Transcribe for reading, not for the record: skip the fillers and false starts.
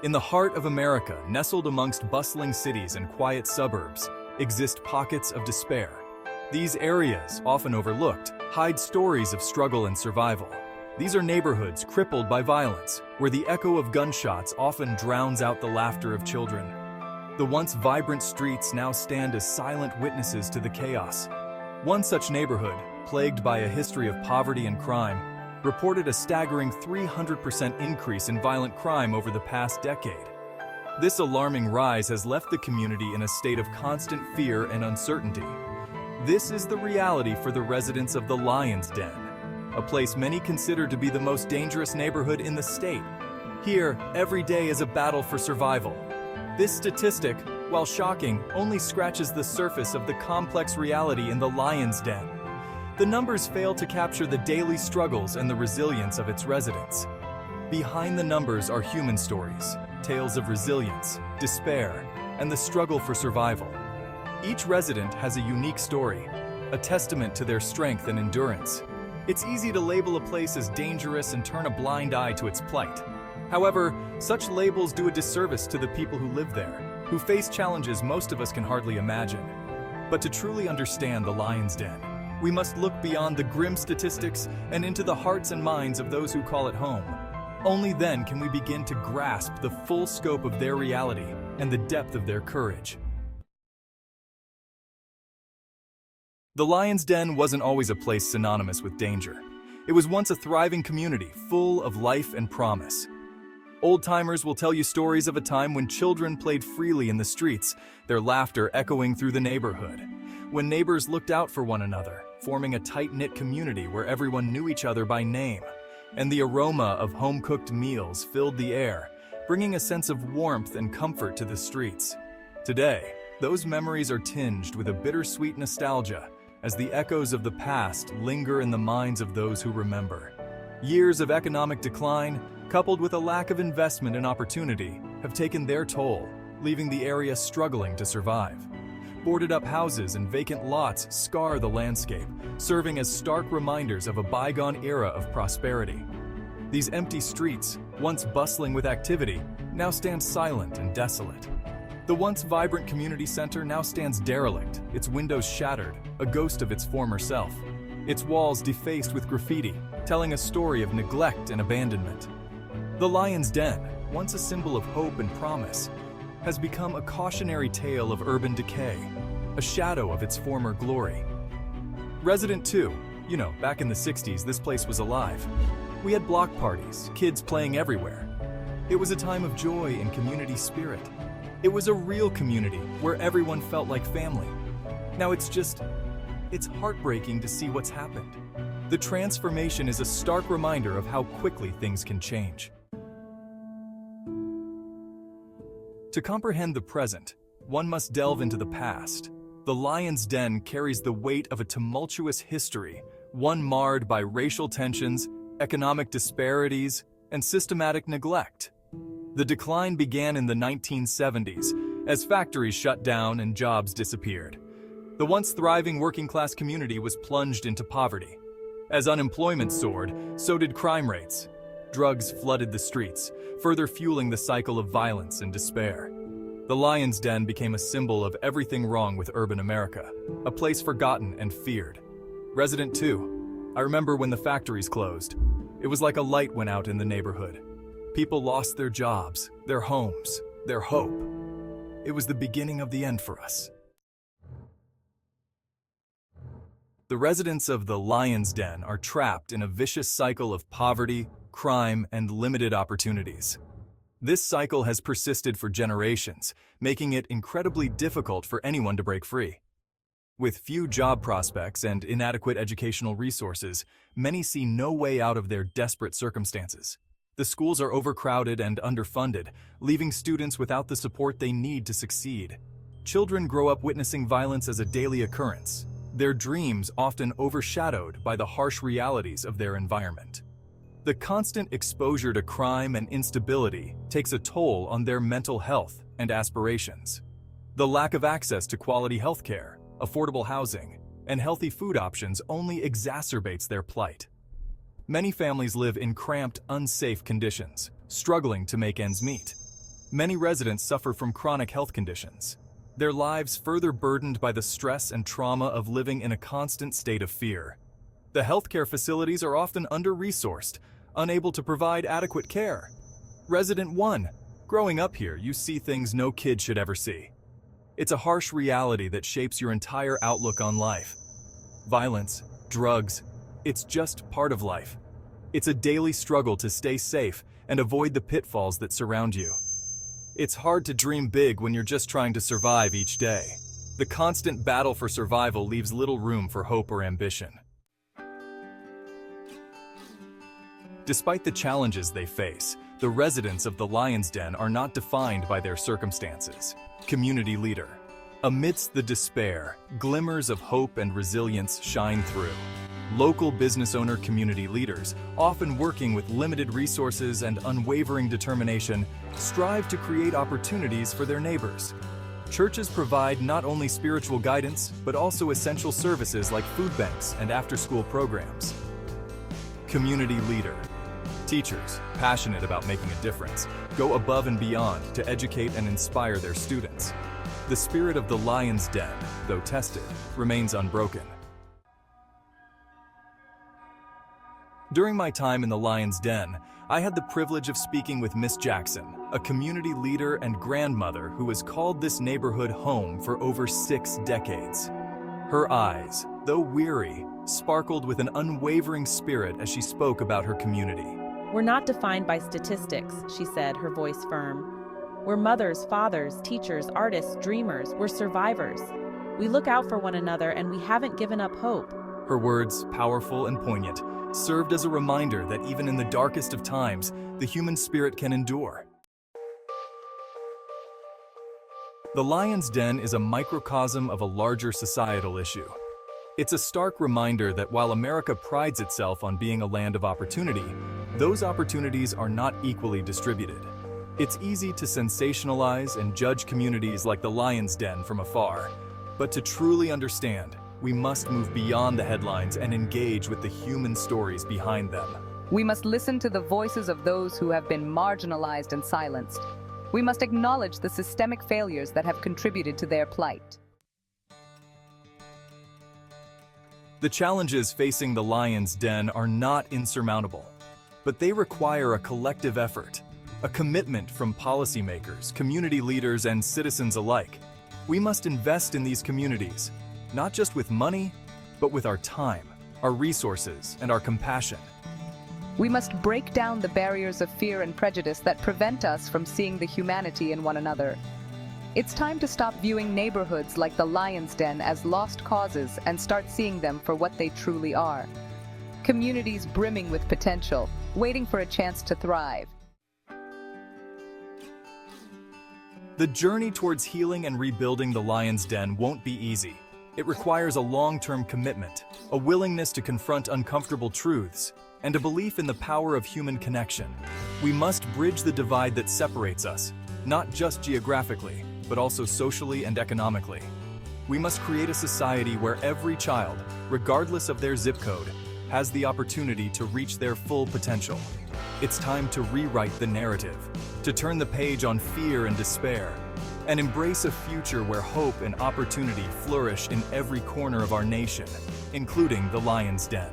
In the heart of America, nestled amongst bustling cities and quiet suburbs, exist pockets of despair. These areas, often overlooked, hide stories of struggle and survival. These are neighborhoods crippled by violence, where the echo of gunshots often drowns out the laughter of children. The once vibrant streets now stand as silent witnesses to the chaos. One such neighborhood, plagued by a history of poverty and crime, reported a staggering 300% increase in violent crime over the past decade. This alarming rise has left the community in a state of constant fear and uncertainty. This is the reality for the residents of the Lion's Den, a place many consider to be the most dangerous neighborhood in the state. Here, every day is a battle for survival. This statistic, while shocking, only scratches the surface of the complex reality in the Lion's Den. The numbers fail to capture the daily struggles and the resilience of its residents. Behind the numbers are human stories, tales of resilience, despair, and the struggle for survival. Each resident has a unique story, a testament to their strength and endurance. It's easy to label a place as dangerous and turn a blind eye to its plight. However, such labels do a disservice to the people who live there, who face challenges most of us can hardly imagine. But to truly understand the Lion's Den, we must look beyond the grim statistics and into the hearts and minds of those who call it home. Only then can we begin to grasp the full scope of their reality and the depth of their courage. The Lion's Den wasn't always a place synonymous with danger. It was once a thriving community full of life and promise. Old-timers will tell you stories of a time when children played freely in the streets, their laughter echoing through the neighborhood. When neighbors looked out for one another, forming a tight-knit community where everyone knew each other by name. And the aroma of home-cooked meals filled the air, bringing a sense of warmth and comfort to the streets. Today, those memories are tinged with a bittersweet nostalgia as the echoes of the past linger in the minds of those who remember. Years of economic decline, coupled with a lack of investment and opportunity, have taken their toll, leaving the area struggling to survive. Boarded-up houses and vacant lots scar the landscape, serving as stark reminders of a bygone era of prosperity. These empty streets, once bustling with activity, now stand silent and desolate. The once vibrant community center now stands derelict, its windows shattered, a ghost of its former self. Its walls defaced with graffiti, telling a story of neglect and abandonment. The Lion's Den, once a symbol of hope and promise, has become a cautionary tale of urban decay, a shadow of its former glory. Resident 2, back in the 60s, this place was alive. We had block parties, kids playing everywhere. It was a time of joy and community spirit. It was a real community where everyone felt like family. Now it's heartbreaking to see what's happened. The transformation is a stark reminder of how quickly things can change. To comprehend the present, one must delve into the past. The Lion's Den carries the weight of a tumultuous history, one marred by racial tensions, economic disparities, and systematic neglect. The decline began in the 1970s as factories shut down and jobs disappeared. The once thriving working-class community was plunged into poverty. As unemployment soared, so did crime rates. Drugs flooded the streets, further fueling the cycle of violence and despair. The Lion's Den became a symbol of everything wrong with urban America, a place forgotten and feared. Resident 2, I remember when the factories closed. It was like a light went out in the neighborhood. People lost their jobs, their homes, their hope. It was the beginning of the end for us. The residents of the Lion's Den are trapped in a vicious cycle of poverty, crime, and limited opportunities. This cycle has persisted for generations, making it incredibly difficult for anyone to break free. With few job prospects and inadequate educational resources, many see no way out of their desperate circumstances. The schools are overcrowded and underfunded, leaving students without the support they need to succeed. Children grow up witnessing violence as a daily occurrence, their dreams often overshadowed by the harsh realities of their environment. The constant exposure to crime and instability takes a toll on their mental health and aspirations. The lack of access to quality healthcare, affordable housing, and healthy food options only exacerbates their plight. Many families live in cramped, unsafe conditions, struggling to make ends meet. Many residents suffer from chronic health conditions, their lives further burdened by the stress and trauma of living in a constant state of fear. The healthcare facilities are often under-resourced, unable to provide adequate care. Resident 1. Growing up here, you see things no kid should ever see. It's a harsh reality that shapes your entire outlook on life. Violence, drugs, it's just part of life. It's a daily struggle to stay safe and avoid the pitfalls that surround you. It's hard to dream big when you're just trying to survive each day. The constant battle for survival leaves little room for hope or ambition. Despite the challenges they face, the residents of the Lion's Den are not defined by their circumstances. Community leader. Amidst the despair, glimmers of hope and resilience shine through. Local business owner community leaders, often working with limited resources and unwavering determination, strive to create opportunities for their neighbors. Churches provide not only spiritual guidance, but also essential services like food banks and after-school programs. Community leader. Teachers, passionate about making a difference, go above and beyond to educate and inspire their students. The spirit of the Lion's Den, though tested, remains unbroken. During my time in the Lion's Den, I had the privilege of speaking with Miss Jackson, a community leader and grandmother who has called this neighborhood home for over 6 decades. Her eyes, though weary, sparkled with an unwavering spirit as she spoke about her community. "We're not defined by statistics," she said, her voice firm. "We're mothers, fathers, teachers, artists, dreamers. We're survivors. We look out for one another and we haven't given up hope." Her words, powerful and poignant, served as a reminder that even in the darkest of times, the human spirit can endure. The Lion's Den is a microcosm of a larger societal issue. It's a stark reminder that while America prides itself on being a land of opportunity, those opportunities are not equally distributed. It's easy to sensationalize and judge communities like the Lion's Den from afar, but to truly understand, we must move beyond the headlines and engage with the human stories behind them. We must listen to the voices of those who have been marginalized and silenced. We must acknowledge the systemic failures that have contributed to their plight. The challenges facing the Lion's Den are not insurmountable, but they require a collective effort, a commitment from policymakers, community leaders, and citizens alike. We must invest in these communities, not just with money, but with our time, our resources, and our compassion. We must break down the barriers of fear and prejudice that prevent us from seeing the humanity in one another. It's time to stop viewing neighborhoods like the Lion's Den as lost causes and start seeing them for what they truly are. Communities brimming with potential, waiting for a chance to thrive. The journey towards healing and rebuilding the Lion's Den won't be easy. It requires a long-term commitment, a willingness to confront uncomfortable truths, and a belief in the power of human connection. We must bridge the divide that separates us, not just geographically, but also socially and economically. We must create a society where every child, regardless of their zip code, has the opportunity to reach their full potential. It's time to rewrite the narrative, to turn the page on fear and despair, and embrace a future where hope and opportunity flourish in every corner of our nation, including the Lion's Den.